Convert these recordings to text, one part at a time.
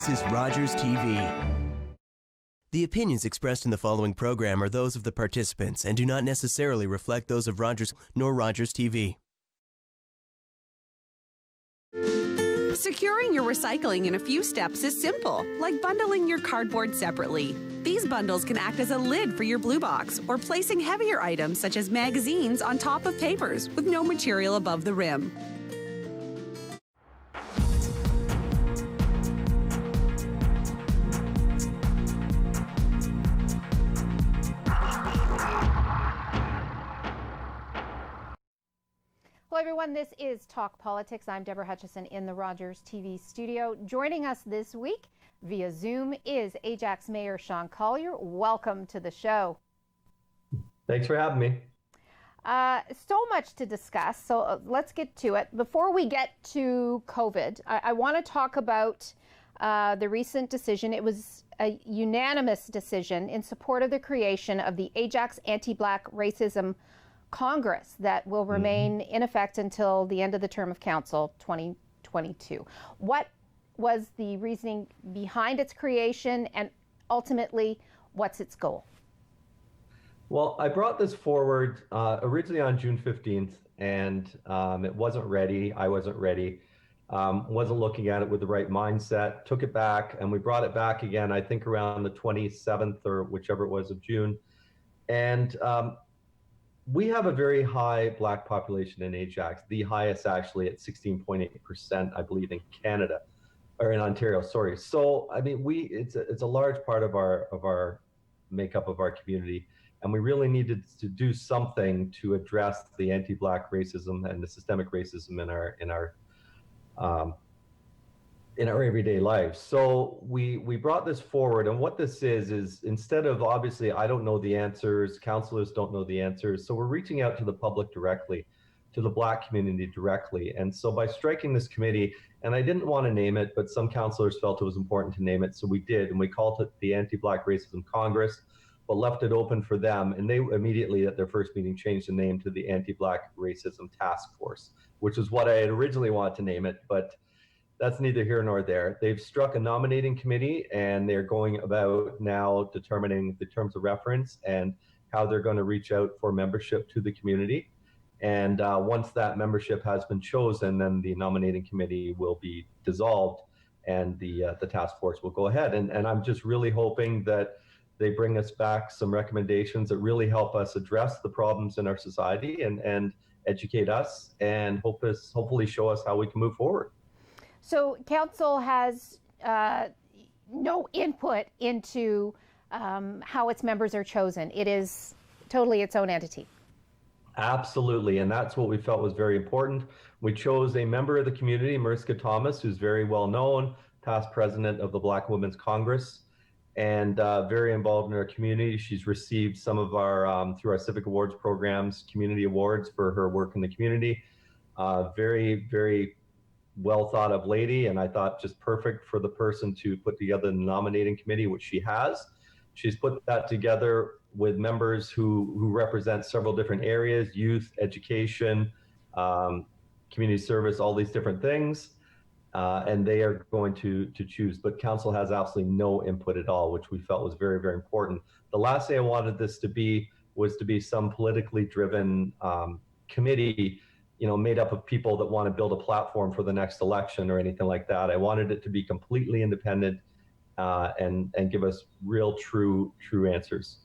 This is Rogers TV. The opinions expressed in the following program are those of the participants and do not necessarily reflect those of Rogers nor Rogers TV. Securing your recycling in a few steps is simple, like bundling your cardboard separately. These bundles can act as a lid for your blue box or placing heavier items such as magazines on top of papers with no material above the rim. Hello everyone, this is Talk Politics. I'm Deborah Hutchison in the Rogers TV studio. Joining us this week via Zoom is Ajax Mayor Shaun Collier. Welcome to the show. Thanks for having me. So much to discuss, so let's get to it. Before we get to COVID, I want to talk about the recent decision. It was a unanimous decision in support of the creation of the Ajax Anti-Black Racism Congress that will remain in effect until the end of the term of council, 2022. What was the reasoning behind its creation, and ultimately, what's its goal? Well, I brought this forward originally on June 15th, and it wasn't ready. I wasn't ready. Wasn't looking at it with the right mindset. Took it back, and we brought it back again, I think around the 27th or whichever it was of June. And we have a very high Black population in Ajax, the highest actually at 16.8%, I believe, in Canada, or in Ontario, sorry. So, I mean, it's a large part of our makeup of our community, and we really needed to do something to address the anti-Black racism and the systemic racism in our everyday lives. So we brought this forward, and what this is instead of, obviously, I don't know the answers, councillors don't know the answers, so we're reaching out to the public directly, to the Black community directly. And so by striking this committee, and I didn't want to name it, but some councillors felt it was important to name it, so we did, and we called it the Anti-Black Racism Congress, but left it open for them, and they immediately at their first meeting changed the name to the Anti-Black Racism Task Force, which is what I had originally wanted to name it, but that's neither here nor there. They've struck a nominating committee, and they're going about now determining the terms of reference and how they're going to reach out for membership to the community. And once that membership has been chosen, then the nominating committee will be dissolved, and the task force will go ahead. And I'm just really hoping that they bring us back some recommendations that really help us address the problems in our society and educate us and hopefully show us how we can move forward. So council has no input into how its members are chosen. It is totally its own entity. Absolutely, and that's what we felt was very important. We chose a member of the community, Mariska Thomas, who's very well known, past president of the Black Women's Congress, and very involved in our community. She's received some of our, through our civic awards programs, community awards for her work in the community. Very, very well thought of lady, and I thought just perfect for the person to put together the nominating committee, which she has. She's put that together with members who represent several different areas: youth, education, community service, all these different things, and they are going to choose. But council has absolutely no input at all, which we felt was very, very important. The last thing I wanted this to be was to be some politically driven committee, made up of people that want to build a platform for the next election or anything like that. I wanted it to be completely independent and give us real, true answers.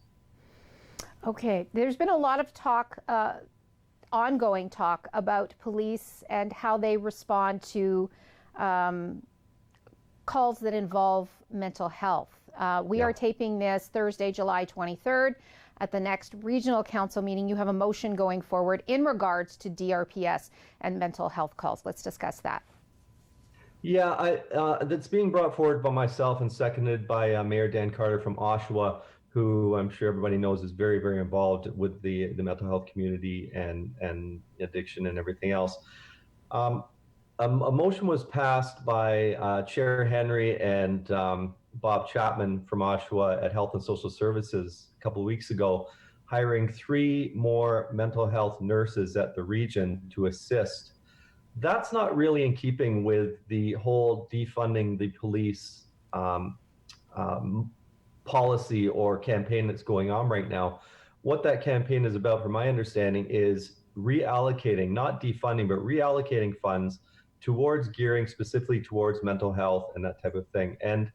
Okay, there's been a lot of talk, ongoing talk about police and how they respond to calls that involve mental health. We are taping this Thursday, July 23rd. At the next regional council meeting, you have a motion going forward in regards to DRPS and mental health calls. Let's discuss that. Yeah, that's being brought forward by myself and seconded by Mayor Dan Carter from Oshawa, who I'm sure everybody knows is very, very involved with the mental health community and addiction and everything else. A motion was passed by Chair Henry and Bob Chapman from Oshawa at Health and Social Services a couple of weeks ago, hiring 3 more mental health nurses at the region to assist. That's not really in keeping with the whole defunding the police um, um, policy or campaign that's going on right now. What that campaign is about, from my understanding, is reallocating, not defunding, but reallocating funds towards gearing specifically towards mental health and that type of thing. And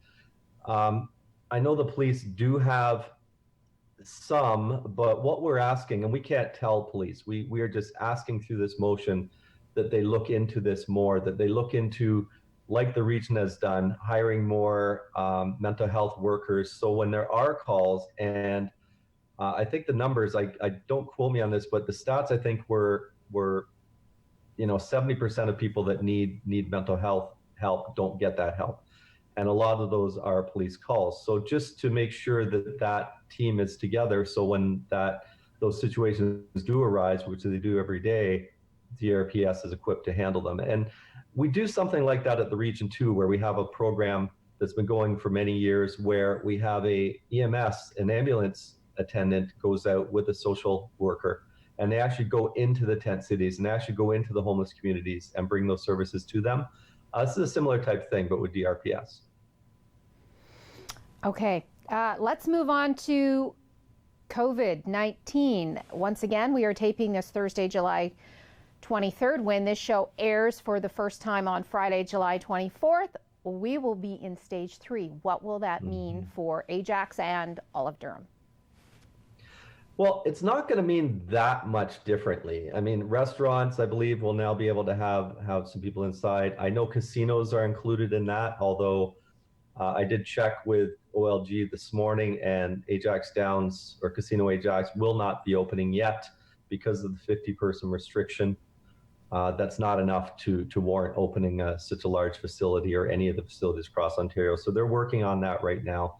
I know the police do have some, but what we're asking, and we can't tell police, we are just asking through this motion that they look into this more, that they look into, like the region has done, hiring more mental health workers. So when there are calls, and I think the numbers, I don't quote me on this, but the stats I think were 70% of people that need mental health help don't get that help, and a lot of those are police calls. So just to make sure that that team is together, so when those situations do arise, which they do every day, DRPS is equipped to handle them. And we do something like that at the region too, where we have a program that's been going for many years, where we have a EMS, an ambulance attendant, goes out with a social worker, and they actually go into the tent cities and actually go into the homeless communities and bring those services to them. This is a similar type thing, but with DRPS. Okay, let's move on to COVID-19. Once again, we are taping this Thursday, July 23rd. When this show airs for the first time on Friday, July 24th, we will be in stage 3. What will that mean for Ajax and all of Durham? Well, it's not going to mean that much differently. I mean, restaurants, I believe, will now be able to have some people inside. I know casinos are included in that, although I did check with OLG this morning, and Ajax Downs, or Casino Ajax, will not be opening yet because of the 50-person restriction. That's not enough to warrant opening such a large facility, or any of the facilities across Ontario. So they're working on that right now.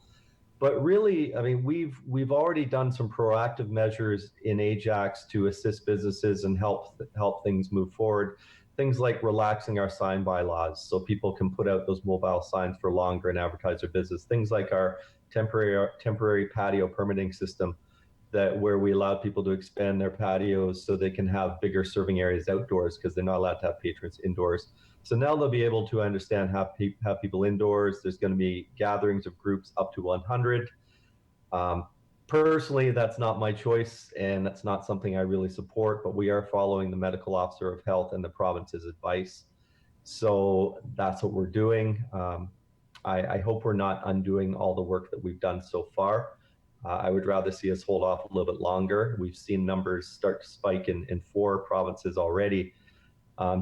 But really, I mean, we've already done some proactive measures in Ajax to assist businesses and help things move forward. Things like relaxing our sign bylaws so people can put out those mobile signs for longer and advertise their business. Things like our temporary patio permitting system, where we allow people to expand their patios so they can have bigger serving areas outdoors, because they're not allowed to have patrons indoors. So now they'll be able to understand have people indoors. There's going to be gatherings of groups up to 100. Personally, that's not my choice, and that's not something I really support, but we are following the medical officer of health and the province's advice. So that's what we're doing. I hope we're not undoing all the work that we've done so far. I would rather see us hold off a little bit longer. We've seen numbers start to spike in 4 provinces already,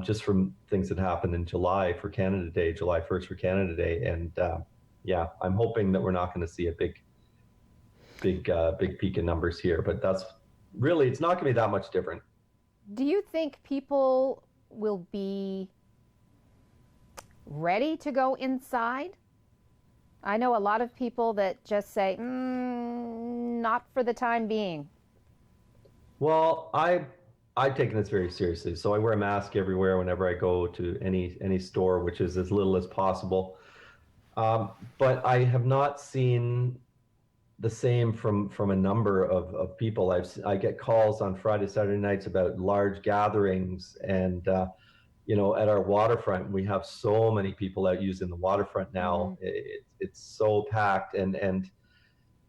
just from things that happened in July for Canada Day, July 1st for Canada Day. And yeah, I'm hoping that we're not going to see a big peak in numbers here, but that's really, it's not going to be that much different. Do you think people will be ready to go inside? I know a lot of people that just say, not for the time being. Well, I've taken this very seriously. So I wear a mask everywhere whenever I go to any store, which is as little as possible. But I have not seen the same from a number of people. I get calls on Friday, Saturday nights about large gatherings, and at our waterfront, we have so many people out using the waterfront now. It's so packed, and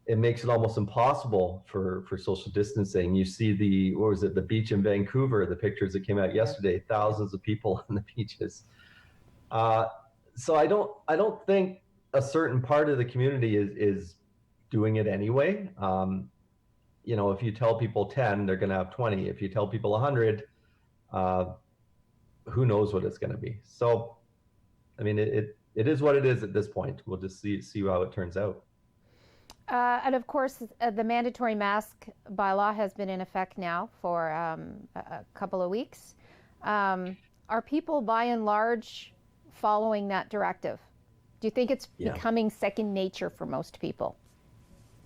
it makes it almost impossible for social distancing. You see the beach in Vancouver, the pictures that came out yesterday, thousands of people on the beaches. So I don't think a certain part of the community is doing it anyway. If you tell people 10, they're going to have 20. If you tell people 100, who knows what it's going to be. So, I mean, it is what it is at this point. We'll just see how it turns out. And of course, the mandatory mask bylaw has been in effect now for a couple of weeks. Are people, by and large, following that directive? Do you think it's becoming second nature for most people?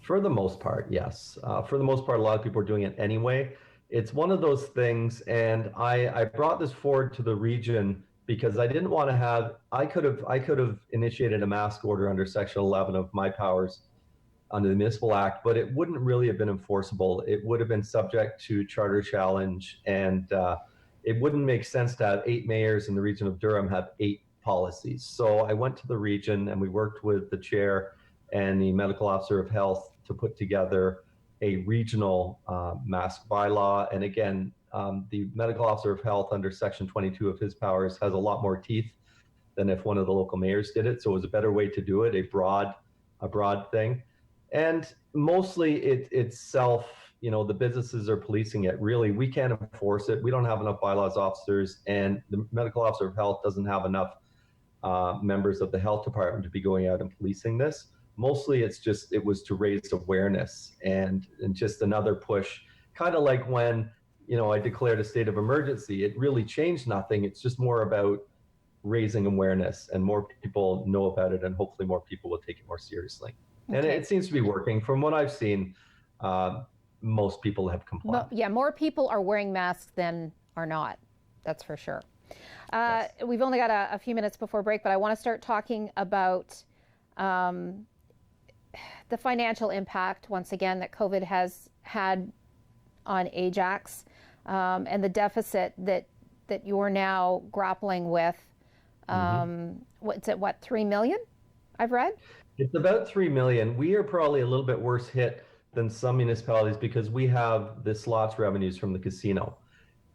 For the most part, yes. For the most part, a lot of people are doing it anyway. It's one of those things, and I brought this forward to the region because I didn't want to have. I could have initiated a mask order under Section 11 of my powers under the Municipal Act, but it wouldn't really have been enforceable. It would have been subject to charter challenge, and it wouldn't make sense to have 8 mayors in the region of Durham have 8 policies. So I went to the region and we worked with the chair and the medical officer of health to put together a regional mask bylaw. And again, the medical officer of health under Section 22 of his powers has a lot more teeth than if one of the local mayors did it. So it was a better way to do it, a broad thing. And mostly it's self, the businesses are policing it. Really, we can't enforce it. We don't have enough bylaws officers, and the medical officer of health doesn't have enough members of the health department to be going out and policing this. Mostly it was to raise awareness and just another push, kind of like when, I declared a state of emergency. It really changed nothing. It's just more about raising awareness, and more people know about it, and hopefully more people will take it more seriously. Okay. And it seems to be working. From what I've seen, most people have complied. Yeah, more people are wearing masks than are not. That's for sure. Yes. We've only got a few minutes before break, but I want to start talking about the financial impact, once again, that COVID has had on Ajax, and the deficit that you're now grappling with. What's it, 3 million, I've read? It's about 3 million. We are probably a little bit worse hit than some municipalities because we have the slots revenues from the casino.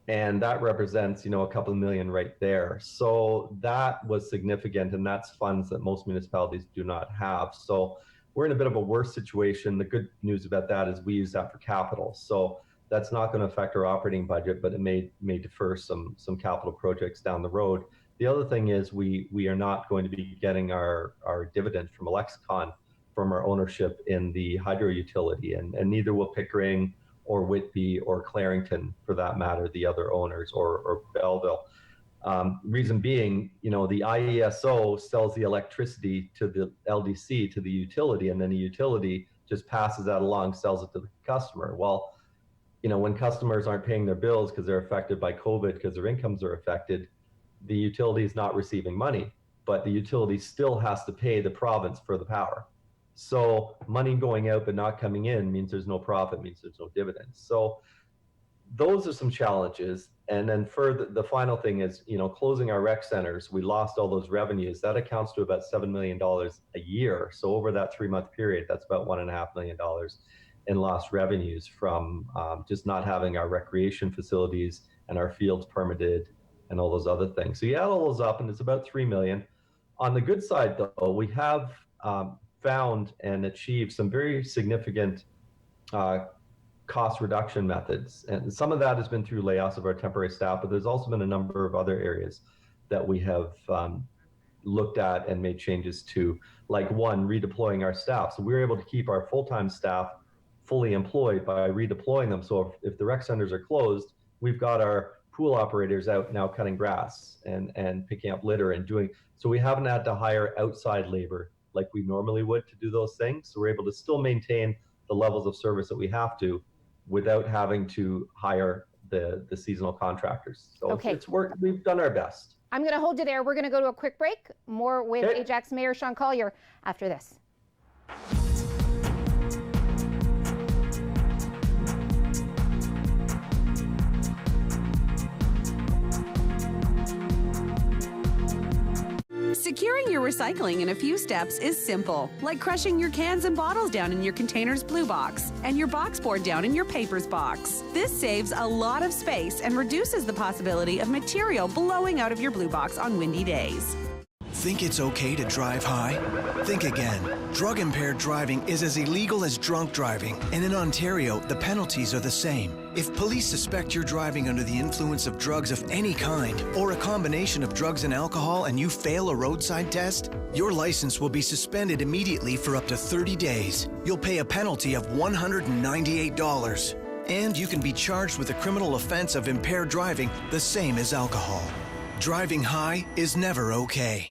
And that represents, a couple of million right there. So that was significant, and that's funds that most municipalities do not have. So we're in a bit of a worse situation. The good news about that is we use that for capital. So that's not going to affect our operating budget, but it may defer some capital projects down the road. The other thing is we are not going to be getting our dividend from Alexicon from our ownership in the hydro utility, and neither will Pickering or Whitby or Clarington, for that matter, the other owners, or Belleville. Reason being, the IESO sells the electricity to the LDC, to the utility, and then the utility just passes that along, sells it to the customer. Well, when customers aren't paying their bills because they're affected by COVID, because their incomes are affected, the utility is not receiving money, but the utility still has to pay the province for the power. So money going out but not coming in means there's no profit, means there's no dividends. So those are some challenges. And then further, the final thing is, closing our rec centers, we lost all those revenues. That accounts to about $7 million a year. So over that 3-month period, that's about $1.5 million in lost revenues from just not having our recreation facilities and our fields permitted and all those other things. So you add all those up and it's about 3 million. On the good side though, we have found and achieved some very significant cost reduction methods. And some of that has been through layoffs of our temporary staff, but there's also been a number of other areas that we have looked at and made changes to, like one, redeploying our staff. So we were able to keep our full-time staff fully employed by redeploying them. So if the rec centers are closed, we've got our pool operators out now cutting grass and picking up litter and doing, so we haven't had to hire outside labor like we normally would to do those things. So we're able to still maintain the levels of service that we have to without having to hire the seasonal contractors. So okay. It's worked. We've done our best. I'm going to hold you there. We're going to go to a quick break. More with Ajax Mayor Shaun Collier after this. Securing your recycling in a few steps is simple, like crushing your cans and bottles down in your container's blue box and your box board down in your papers box. This saves a lot of space and reduces the possibility of material blowing out of your blue box on windy days. Think it's okay to drive high? Think again. Drug-impaired driving is as illegal as drunk driving, and in Ontario, the penalties are the same. If police suspect you're driving under the influence of drugs of any kind, or a combination of drugs and alcohol, and you fail a roadside test, your license will be suspended immediately for up to 30 days. You'll pay a penalty of $198. And you can be charged with a criminal offense of impaired driving, the same as alcohol. Driving high is never okay.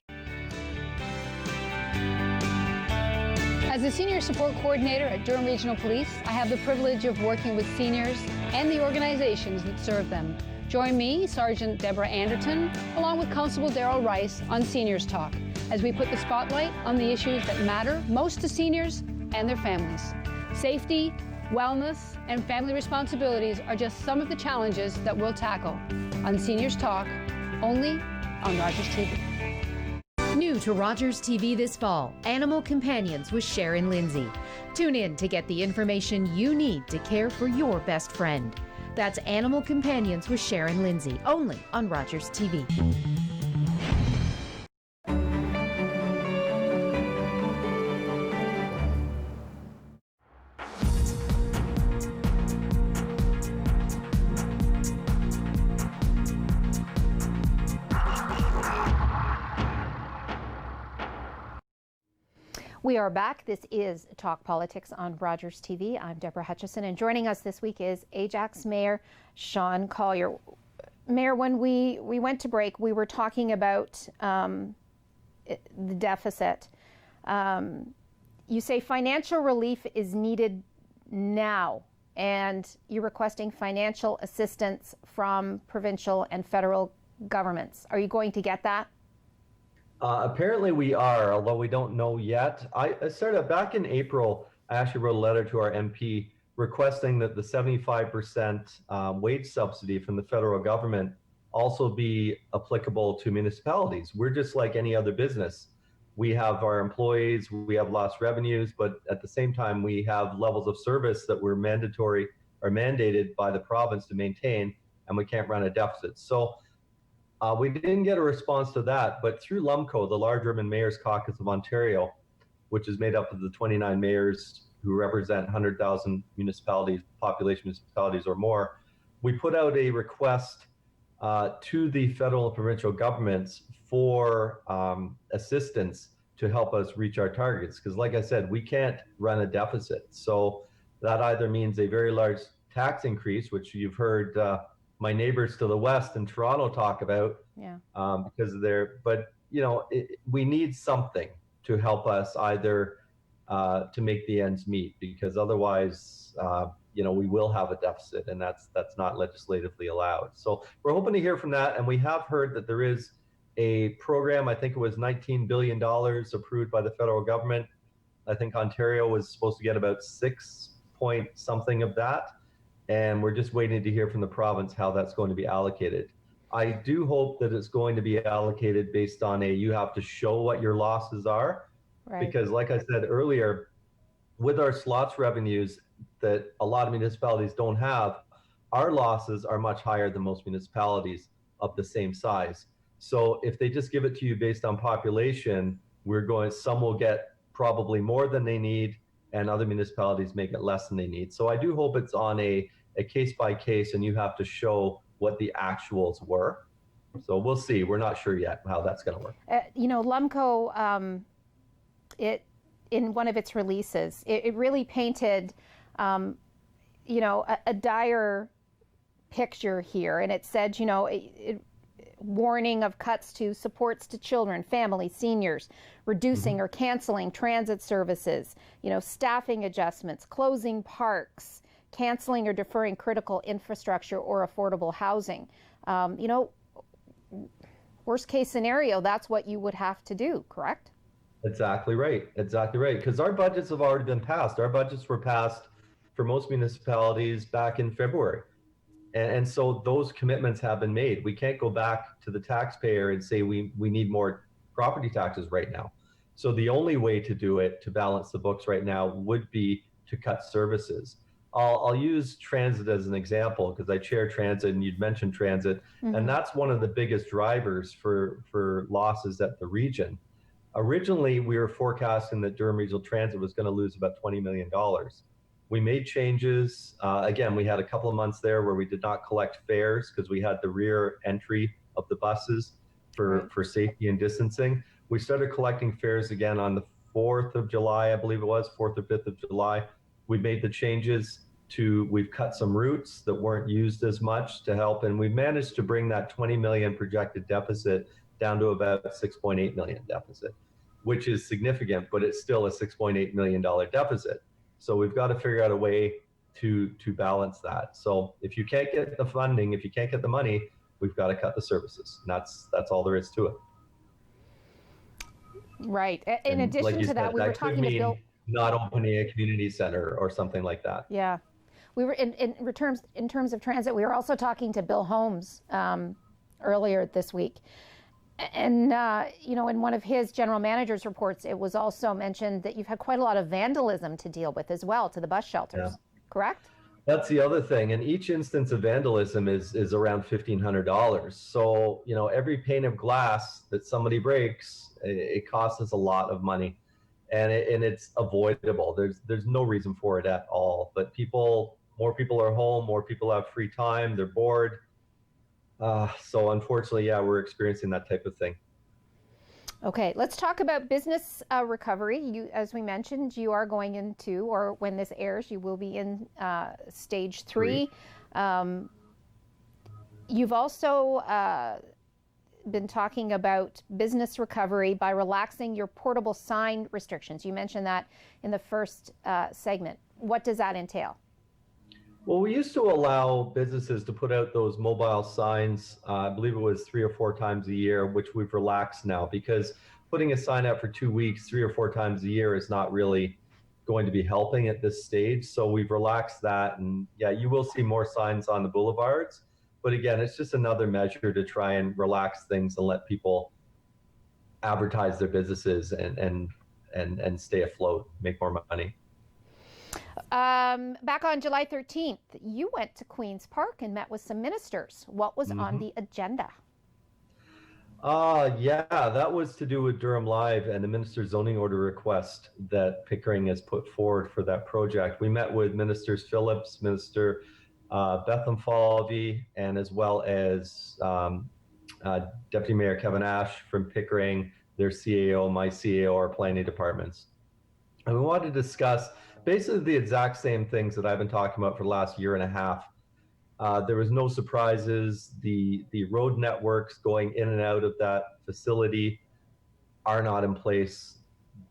As a Senior Support Coordinator at Durham Regional Police, I have the privilege of working with seniors and the organizations that serve them. Join me, Sergeant Deborah Anderton, along with Constable Daryl Rice on Seniors Talk, as we put the spotlight on the issues that matter most to seniors and their families. Safety, wellness, and family responsibilities are just some of the challenges that we'll tackle on Seniors Talk, only on Rogers TV. New to Rogers TV this fall, Animal Companions with Sharon Lindsay. Tune in to get the information you need to care for your best friend. That's Animal Companions with Sharon Lindsay, only on Rogers TV. We are back. This is Talk Politics on Rogers TV. I'm Deborah Hutchison, and joining us this week is Ajax Mayor Shaun Collier. Mayor, when we went to break, we were talking about the deficit. You say financial relief is needed now, and you're requesting financial assistance from provincial and federal governments. Are you going to get that? Apparently we are, although we don't know yet. I started back in April. I actually wrote a letter to our MP requesting that the 75% wage subsidy from the federal government also be applicable to municipalities. We're just like any other business. We have our employees, we have lost revenues, but at the same time, we have levels of service that were mandatory or mandated by the province to maintain, and we can't run a deficit. So we didn't get a response to that, but through LUMCO, the Large Urban Mayors Caucus of Ontario, which is made up of the 29 mayors who represent 100,000 municipalities, population municipalities or more, we put out a request to the federal and provincial governments for assistance to help us reach our targets. Because like I said, we can't run a deficit. So that either means a very large tax increase, which you've heard my neighbors to the west in Toronto talk about, because but we need something to help us either to make the ends meet, because otherwise, we will have a deficit, and that's not legislatively allowed. So we're hoping to hear from that, and we have heard that there is a program. I think it was $19 billion approved by the federal government. I think Ontario was supposed to get about 6 point something of that. And we're just waiting to hear from the province how that's going to be allocated. I do hope that it's going to be allocated based on you have to show what your losses are. Right. Because like I said earlier, with our slots revenues that a lot of municipalities don't have, our losses are much higher than most municipalities of the same size. So if they just give it to you based on population, some will get probably more than they need, and other municipalities may get less than they need. So I do hope it's on a case by case, and you have to show what the actuals were. So we'll see. We're not sure yet how that's going to work. LUMCO, in one of its releases, it really painted, a dire picture here, and it said, warning of cuts to supports to children, families, seniors, reducing or canceling transit services, staffing adjustments, closing parks, canceling or deferring critical infrastructure or affordable housing. Worst case scenario, that's what you would have to do, correct? Exactly right. Because our budgets have already been passed. Our budgets were passed for most municipalities back in February. And so those commitments have been made. We can't go back to the taxpayer and say we need more property taxes right now. So the only way to do it, to balance the books right now, would be to cut services. I'll use transit as an example, because I chair transit and you'd mentioned transit, and that's one of the biggest drivers for losses at the region. Originally, we were forecasting that Durham Regional Transit was going to lose about $20 million. We made changes. Again, we had a couple of months there where we did not collect fares because we had the rear entry of the buses for safety and distancing. We started collecting fares again on the 4th of July, I believe it was, 4th or 5th of July. We made the changes we've cut some routes that weren't used as much to help, and we managed to bring that 20 million projected deficit down to about $6.8 million deficit, which is significant, but it's still a $6.8 million deficit. So we've got to figure out a way to balance that. So if you can't get the funding, if you can't get the money, we've got to cut the services. And that's all there is to it. Right. In addition to that, we were talking to Bill. Not opening a community center or something like that. Yeah. We were in terms of transit, we were also talking to Bill Holmes earlier this week. And, in one of his general manager's reports, it was also mentioned that you've had quite a lot of vandalism to deal with as well to the bus shelters, correct? That's the other thing. And each instance of vandalism is around $1,500. So, every pane of glass that somebody breaks, it costs us a lot of money, and it's avoidable. There's no reason for it at all. But more people are home, more people have free time, they're bored. So unfortunately, we're experiencing that type of thing. Okay, let's talk about business recovery. As we mentioned, you are going into, or when this airs, you will be in stage 3. You've also been talking about business recovery by relaxing your portable sign restrictions. You mentioned that in the first segment. What does that entail? Well, we used to allow businesses to put out those mobile signs, I believe it was 3 or 4 times a year, which we've relaxed now, because putting a sign out for 2 weeks, 3 or 4 times a year is not really going to be helping at this stage. So we've relaxed that. And you will see more signs on the boulevards. But again, it's just another measure to try and relax things and let people advertise their businesses and stay afloat, make more money. Back on July 13th, you went to Queen's Park and met with some ministers. What was on the agenda? That was to do with Durham Live and the minister's zoning order request that Pickering has put forward for that project. We met with Ministers Phillips, Minister Betham Falvey, and as well as Deputy Mayor Kevin Ash from Pickering, their CAO, my CAO, our planning departments. And we wanted to discuss basically the exact same things that I've been talking about for the last year and a half. There was no surprises. The road networks going in and out of that facility are not in place.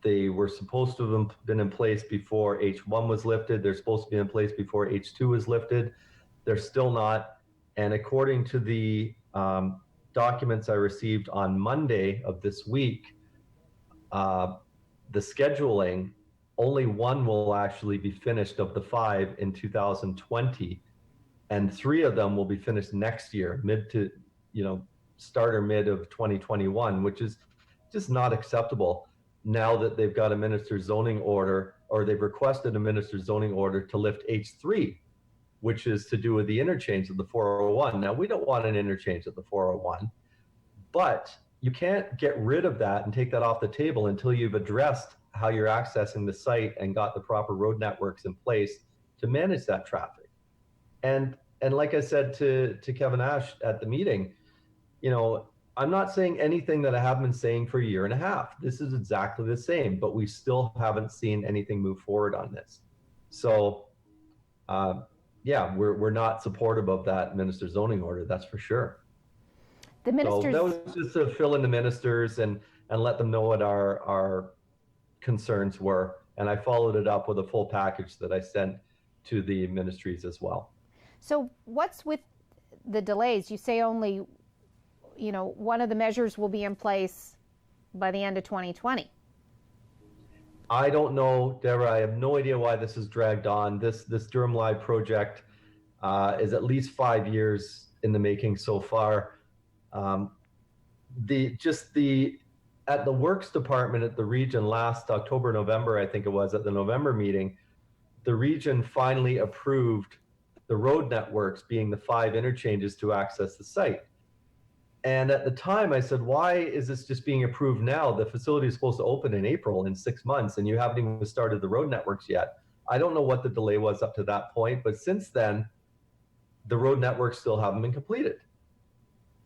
They were supposed to have been in place before H1 was lifted. They're supposed to be in place before H2 was lifted. They're still not. And according to the documents I received on Monday of this week, the scheduling, only one will actually be finished of the 5 in 2020, and 3 of them will be finished next year, start or mid of 2021, which is just not acceptable now that they've got a minister's zoning order, or they've requested a minister's zoning order to lift H3, which is to do with the interchange of the 401. Now, we don't want an interchange of the 401, but you can't get rid of that and take that off the table until you've addressed how you're accessing the site and got the proper road networks in place to manage that traffic. And like I said to Kevin Ash at the meeting, I'm not saying anything that I haven't been saying for a year and a half. This is exactly the same, but we still haven't seen anything move forward on this. So, we're not supportive of that minister's zoning order, that's for sure. The ministers. So that was just to fill in the ministers and let them know what our concerns were. And I followed it up with a full package that I sent to the ministries as well. So what's with the delays? You say only, one of the measures will be in place by the end of 2020. I don't know, Deborah. I have no idea why this has dragged on. This Durham Live project is at least 5 years in the making so far. At the works department at the region last October, November, I think it was, at the November meeting, the region finally approved the road networks being the 5 interchanges to access the site. And at the time I said, why is this just being approved now? The facility is supposed to open in April, in 6 months, and you haven't even started the road networks yet. I don't know what the delay was up to that point, but since then, the road networks still haven't been completed.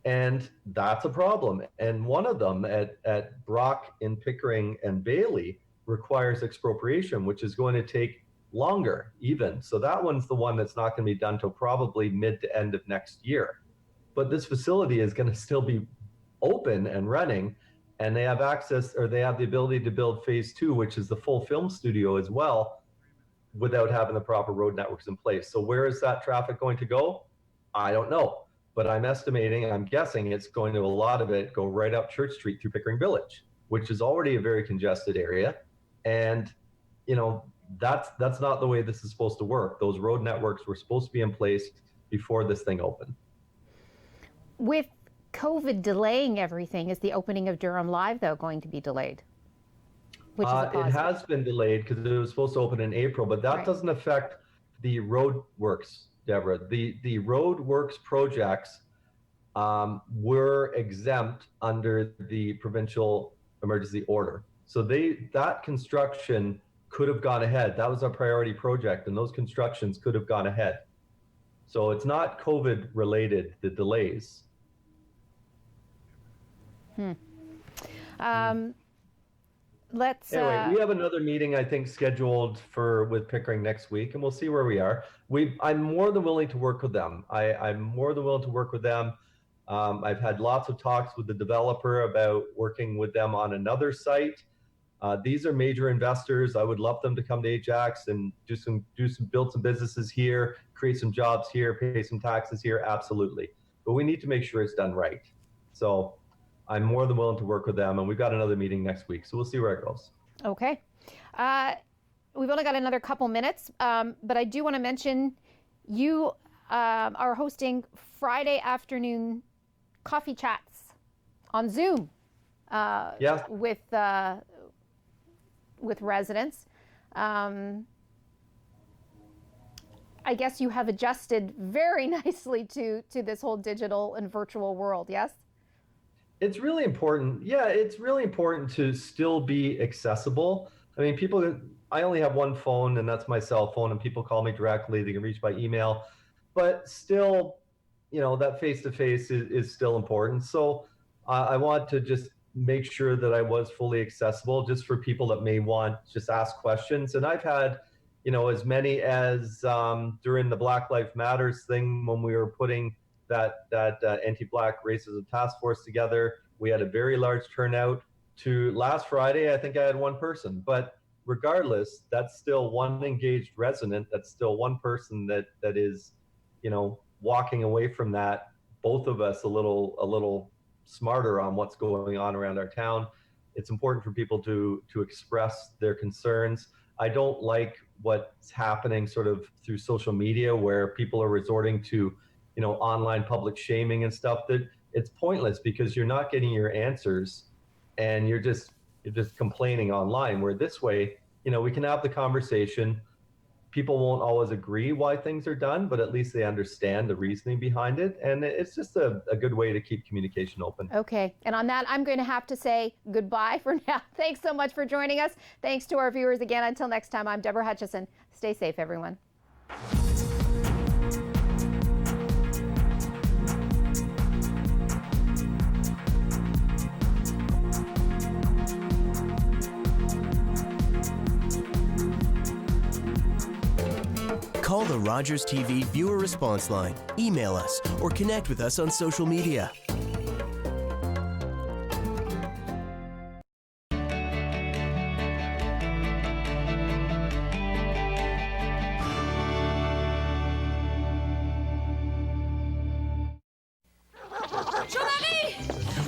And that's a problem. And one of them at Brock, in Pickering, and Bailey requires expropriation, which is going to take longer even. So that one's the one that's not going to be done till probably mid to end of next year. But this facility is going to still be open and running, and they have access, or they have the ability to build phase 2, which is the full film studio as well, without having the proper road networks in place. So where is that traffic going to go? I don't know. But I'm guessing it's going to, a lot of it, go right up Church Street through Pickering Village, which is already a very congested area. And, that's not the way this is supposed to work. Those road networks were supposed to be in place before this thing opened. With COVID delaying everything? Is the opening of Durham Live, though, going to be delayed? Which is a It positive. has been delayed because it was supposed to open in April, but that doesn't affect the road works, Deborah. The road works projects were exempt under the provincial emergency order. So that construction could have gone ahead. That was a priority project, and those constructions could have gone ahead. So it's not COVID related, the delays. Anyway, we have another meeting, I think, scheduled with Pickering next week, and we'll see where we are. I'm more than willing to work with them. I'm more than willing to work with them. I've had lots of talks with the developer about working with them on another site. These are major investors. I would love them to come to Ajax and build some businesses here, create some jobs here, pay some taxes here. Absolutely. But we need to make sure it's done right. So I'm more than willing to work with them, and we've got another meeting next week. So we'll see where it goes. Okay. We've only got another couple minutes, but I do want to mention you are hosting Friday afternoon coffee chats on Zoom with residents. I guess you have adjusted very nicely to this whole digital and virtual world, yes? It's really important. Yeah, it's really important to still be accessible. I mean, I only have one phone, and that's my cell phone, and people call me directly. They can reach by email, but still, that face-to-face is still important. So I want to just make sure that I was fully accessible just for people that may want just ask questions. And I've had, as many as during the Black Lives Matters thing, when we were putting that anti-Black racism task force together, we had a very large turnout. To last Friday, I think I had one person, but regardless, that's still one engaged resident. That's still one person that is, walking away from that, both of us a little smarter on what's going on around our town. It's important for people to express their concerns. I don't like what's happening sort of through social media, where people are resorting to, online public shaming and stuff. That it's pointless, because you're not getting your answers, and you're just complaining online. Where this way, we can have the conversation. People won't always agree why things are done, but at least they understand the reasoning behind it. And it's just a good way to keep communication open. Okay. And on that, I'm going to have to say goodbye for now. Thanks so much for joining us. Thanks to our viewers again. Until next time, I'm Deborah Hutchison. Stay safe, everyone. Call the Rogers TV viewer response line, email us, or connect with us on social media. Jean-Marie!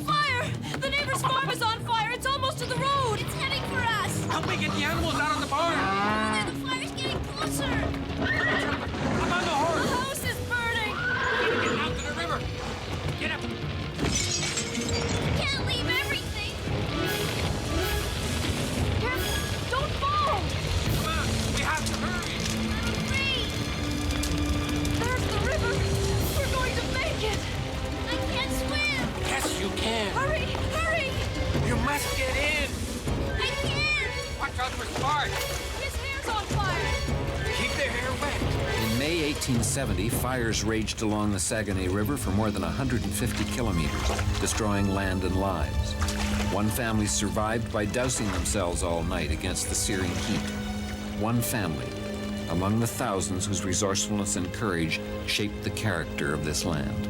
Fire! The neighbor's farm is on fire. It's almost to the road. It's heading for us. Help me get the animals out of the barn. The fire's getting closer. I'm on the horse. The house is burning. Get out to the river. Get up. Can't leave everything. Careful. Don't fall. Come on. We have to hurry. Hurry. There's the river. We're going to make it. I can't swim. Yes, you can. Hurry. Hurry. You must get in. I can't. Watch out for Spark. His hair's on fire. Keep their hair wet. In May 1870, fires raged along the Saguenay River for more than 150 kilometers, destroying land and lives. One family survived by dousing themselves all night against the searing heat. One family, among the thousands whose resourcefulness and courage shaped the character of this land.